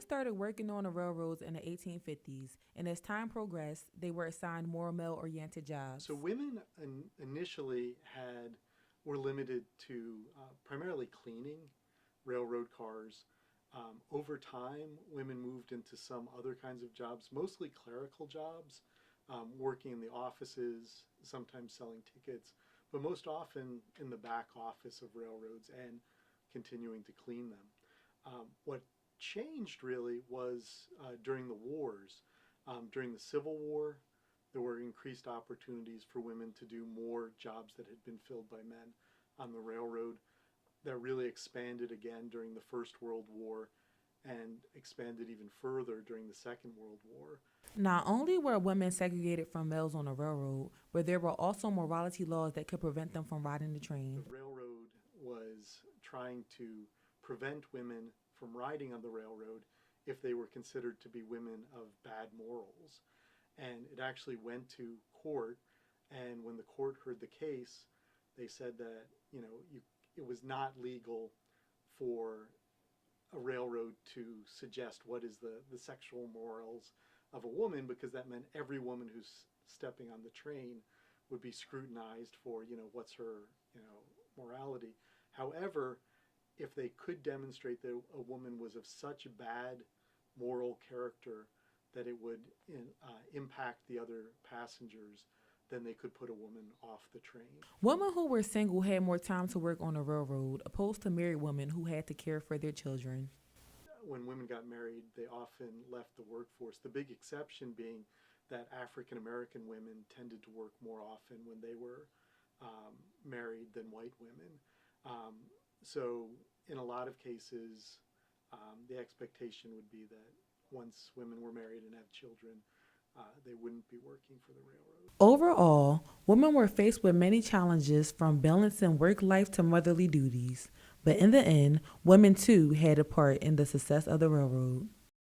started working on the railroads in the 1850s, and as time progressed, they were assigned more male-oriented jobs. So women initially were limited to primarily cleaning railroad cars. Over time, women moved into some other kinds of jobs, mostly clerical jobs, working in the offices, sometimes selling tickets, but most often in the back office of railroads and continuing to clean them. What changed really was during the wars. During the Civil War, there were increased opportunities for women to do more jobs that had been filled by men on the railroad. That really expanded again during the First World War and expanded even further during the Second World War. Not only were women segregated from males on the railroad, but there were also morality laws that could prevent them from riding the train. The railroad was trying to prevent women from riding on the railroad if they were considered to be women of bad morals. And it actually went to court, and when the court heard the case, they said that, it was not legal for a railroad to suggest what is the sexual morals of a woman, because that meant every woman who's stepping on the train would be scrutinized for, what's her, morality. However, if they could demonstrate that a woman was of such bad moral character that it would impact the other passengers, then they could put a woman off the train. Women who were single had more time to work on the railroad, opposed to married women who had to care for their children. When women got married, they often left the workforce. The big exception being that African American women tended to work more often when they were married than white women. So in a lot of cases, the expectation would be that once women were married and have children, they wouldn't be working for the railroad. Overall, women were faced with many challenges from balancing work life to motherly duties. But in the end, women too had a part in the success of the railroad.